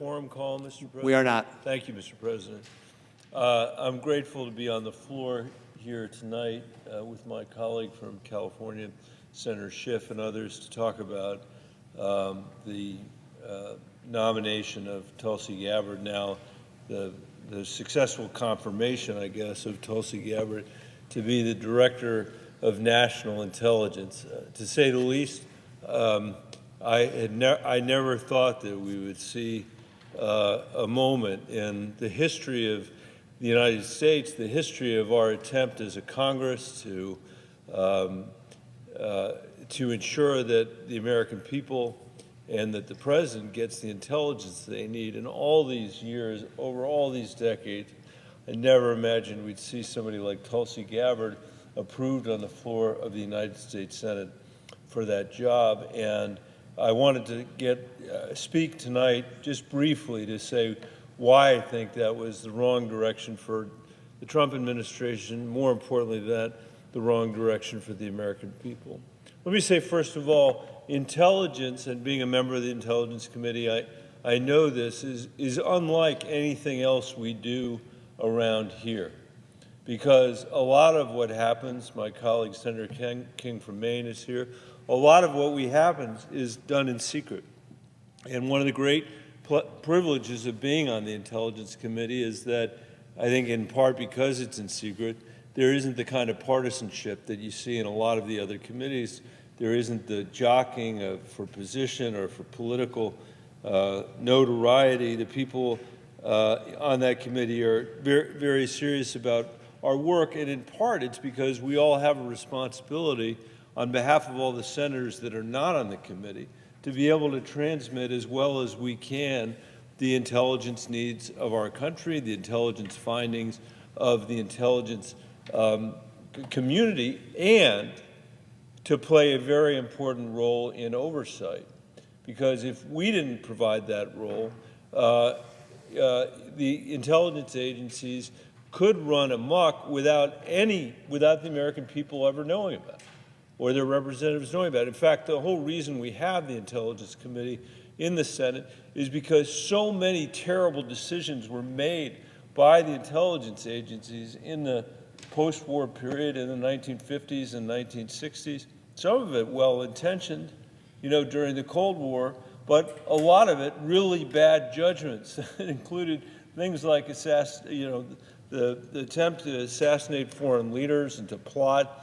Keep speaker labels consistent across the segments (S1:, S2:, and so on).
S1: quorum call, Mr. President?
S2: We are not.
S1: Thank you, Mr. President. I'm grateful to be on the floor here tonight with my colleague from California, Senator Schiff, and others to talk about the nomination of Tulsi Gabbard, now the successful confirmation, I guess, of Tulsi Gabbard to be the Director of National Intelligence. To say the least, I never thought that we would see a moment in the history of the United States, the history of our attempt as a Congress to ensure that the American people and that the President gets the intelligence they need. In all these years, over all these decades, I never imagined we'd see somebody like Tulsi Gabbard approved on the floor of the United States Senate for that job. And I wanted to speak tonight just briefly to say why I think that was the wrong direction for the Trump administration, more importantly the wrong direction for the American people. Let me say, first of all, intelligence, and being a member of the Intelligence Committee, I know this is unlike anything else we do around here, because a lot of what happens, my colleague Senator King from Maine is here, a lot of what happens is done in secret. And one of the great privileges of being on the Intelligence Committee is that, I think in part because it's in secret, there isn't the kind of partisanship that you see in a lot of the other committees. There isn't the jockeying for position or for political notoriety. The people on that committee are very, very serious about our work, and in part it's because we all have a responsibility on behalf of all the senators that are not on the committee to be able to transmit as well as we can the intelligence needs of our country, the intelligence findings of the intelligence community, and to play a very important role in oversight. Because if we didn't provide that role, the intelligence agencies could run amok without the American people ever knowing about it, or their representatives knowing about it. In fact, the whole reason we have the Intelligence Committee in the Senate is because so many terrible decisions were made by the intelligence agencies in the post-war period in the 1950s and 1960s. Some of it well-intentioned, during the Cold War, but a lot of it really bad judgments. It included things like the attempt to assassinate foreign leaders and to plot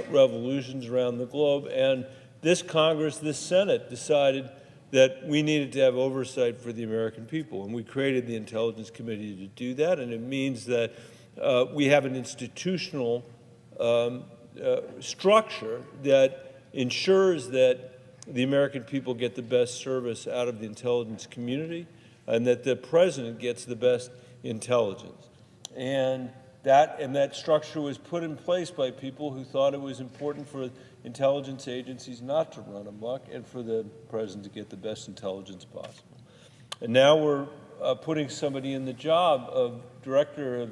S1: revolutions around the globe. And this Congress, this Senate, decided that we needed to have oversight for the American people. And we created the Intelligence Committee to do that. And it means that we have an institutional structure that ensures that the American people get the best service out of the intelligence community and that the President gets the best intelligence. And that structure was put in place by people who thought it was important for intelligence agencies not to run amok and for the President to get the best intelligence possible. And now we're putting somebody in the job of director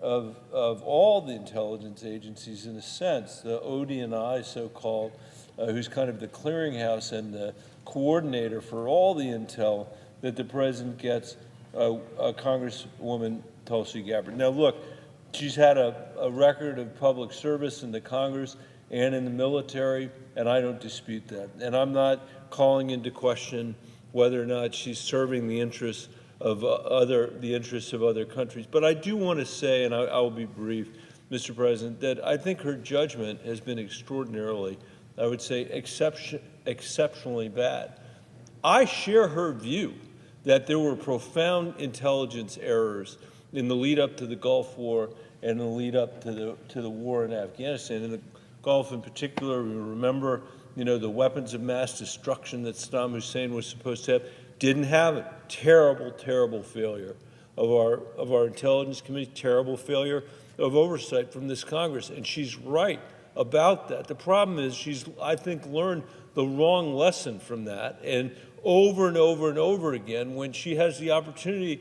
S1: of all the intelligence agencies, in a sense, the ODNI, so-called, who's kind of the clearinghouse and the coordinator for all the intel that the President gets, Congresswoman Tulsi Gabbard. Now, look, she's had a record of public service in the Congress and in the military, and I don't dispute that. And I'm not calling into question whether or not she's serving the interests of other countries. But I do want to say, and I will be brief, Mr. President, that I think her judgment has been extraordinarily, I would say, exceptionally bad. I share her view that there were profound intelligence errors in the lead up to the Gulf War and the lead up to the war in Afghanistan. In the Gulf in particular, we remember, the weapons of mass destruction that Saddam Hussein was supposed to have. Didn't have it. Terrible, terrible failure of our Intelligence Committee, terrible failure of oversight from this Congress. And she's right about that. The problem is she's, I think, learned the wrong lesson from that. And over and over and over again, when she has the opportunity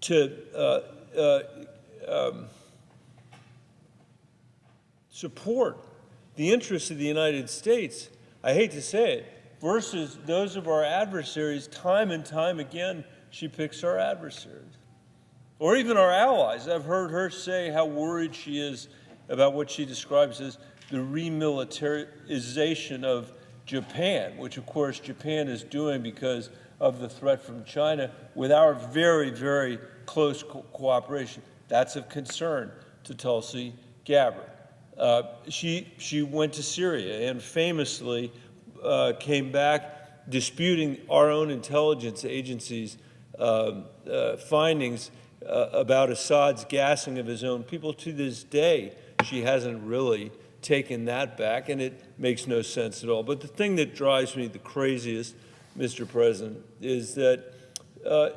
S1: to support the interests of the United States, I hate to say it, versus those of our adversaries. Time and time again, she picks our adversaries. Or even our allies. I've heard her say how worried she is about what she describes as the remilitarization of Japan, which of course Japan is doing because of the threat from China with our very, very close cooperation. That's of concern to Tulsi Gabbard. She went to Syria and famously came back disputing our own intelligence agencies' findings about Assad's gassing of his own people. To this day, she hasn't really taken that back, and it makes no sense at all. But the thing that drives me the craziest, Mr. President, is that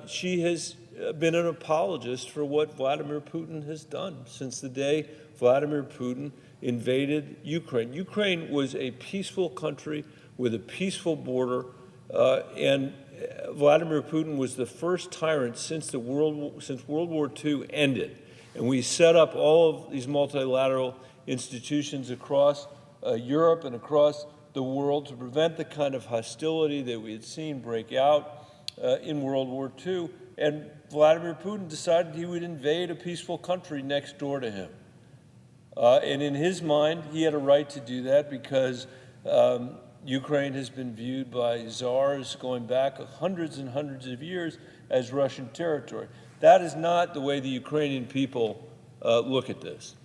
S1: she has been an apologist for what Vladimir Putin has done since the day Vladimir Putin invaded Ukraine. Ukraine was a peaceful country with a peaceful border, and Vladimir Putin was the first tyrant since World War II ended. And we set up all of these multilateral institutions across Europe and across the world to prevent the kind of hostility that we had seen break out in World War II. And Vladimir Putin decided he would invade a peaceful country next door to him. And in his mind, he had a right to do that because Ukraine has been viewed by czars going back hundreds and hundreds of years as Russian territory. That is not the way the Ukrainian people look at this.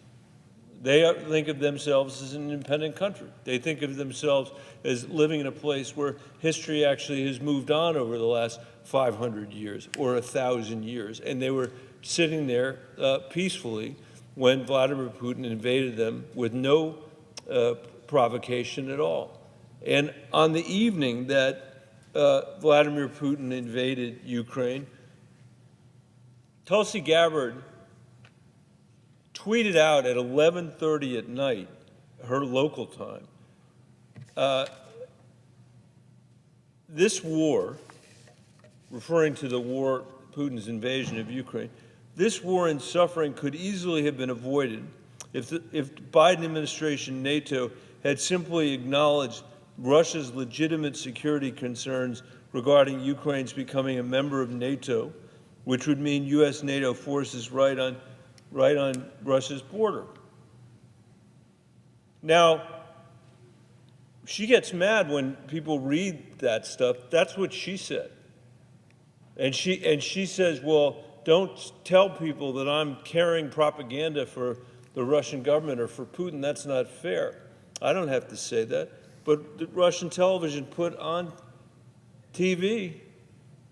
S1: They think of themselves as an independent country. They think of themselves as living in a place where history actually has moved on over the last 500 years or 1,000 years. And they were sitting there peacefully when Vladimir Putin invaded them with no provocation at all. And on the evening that Vladimir Putin invaded Ukraine, Tulsi Gabbard tweeted out at 11:30 at night, her local time, this war, referring to the war, Putin's invasion of Ukraine, this war and suffering could easily have been avoided if the Biden administration, NATO, had simply acknowledged Russia's legitimate security concerns regarding Ukraine's becoming a member of NATO, which would mean U.S. NATO forces right on Russia's border. Now, she gets mad when people read that stuff. That's what she said. And she says, well, don't tell people that I'm carrying propaganda for the Russian government or for Putin. That's not fair. I don't have to say that. But the Russian television put on TV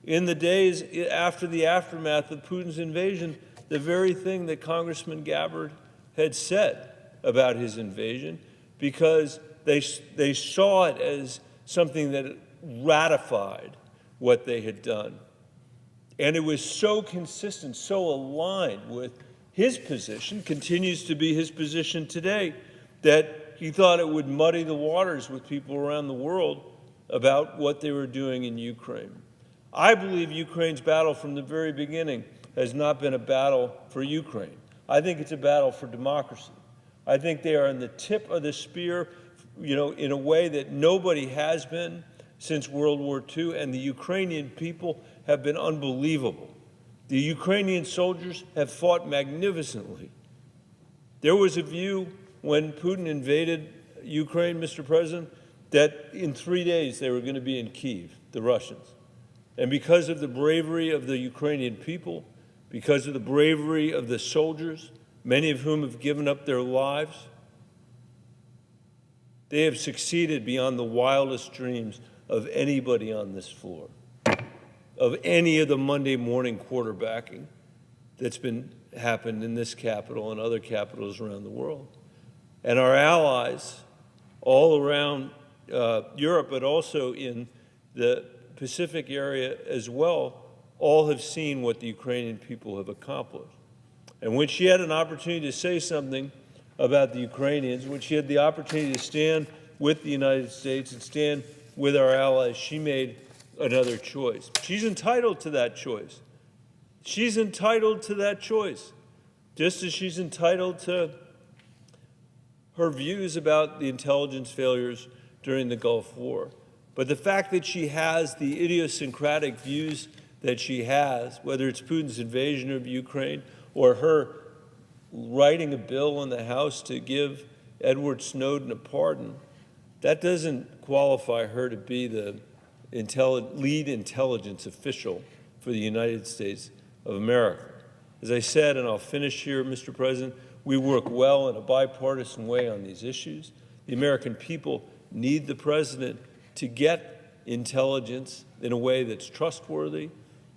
S1: in the days after the aftermath of Putin's invasion the very thing that Congressman Gabbard had said about his invasion, because they saw it as something that ratified what they had done. And it was so consistent, so aligned with his position, continues to be his position today, that he thought it would muddy the waters with people around the world about what they were doing in Ukraine. I believe Ukraine's battle from the very beginning has not been a battle for Ukraine. I think it's a battle for democracy. I think they are on the tip of the spear, in a way that nobody has been since World War II, and the Ukrainian people have been unbelievable. The Ukrainian soldiers have fought magnificently. There was a view when Putin invaded Ukraine, Mr. President, that in 3 days they were going to be in Kyiv, the Russians. And because of the bravery of the Ukrainian people, because of the bravery of the soldiers, many of whom have given up their lives, they have succeeded beyond the wildest dreams of anybody on this floor, of any of the Monday morning quarterbacking that's been happened in this capital and other capitals around the world. And our allies all around Europe, but also in the Pacific area as well, all have seen what the Ukrainian people have accomplished. And when she had an opportunity to say something about the Ukrainians, when she had the opportunity to stand with the United States and stand with our allies, she made another choice. She's entitled to that choice. She's entitled to that choice, just as she's entitled to her views about the intelligence failures during the Gulf War. But the fact that she has the idiosyncratic views that she has, whether it's Putin's invasion of Ukraine or her writing a bill in the House to give Edward Snowden a pardon, that doesn't qualify her to be the lead intelligence official for the United States of America. As I said, and I'll finish here, Mr. President, we work well in a bipartisan way on these issues. The American people need the president to get intelligence in a way that's trustworthy,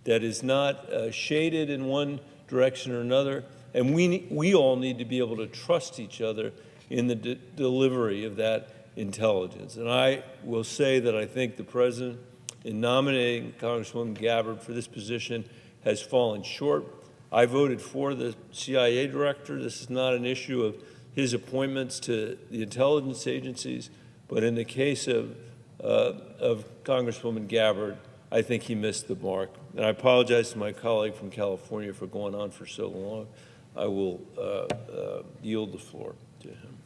S1: that is not shaded in one direction or another, and we all need to be able to trust each other in the delivery of that intelligence. And I will say that I think the president, in nominating Congresswoman Gabbard for this position, has fallen short. I voted for the CIA director. This is not an issue of his appointments to the intelligence agencies, but in the case of Congresswoman Gabbard, I think he missed the mark. And I apologize to my colleague from California for going on for so long. I will yield the floor to him.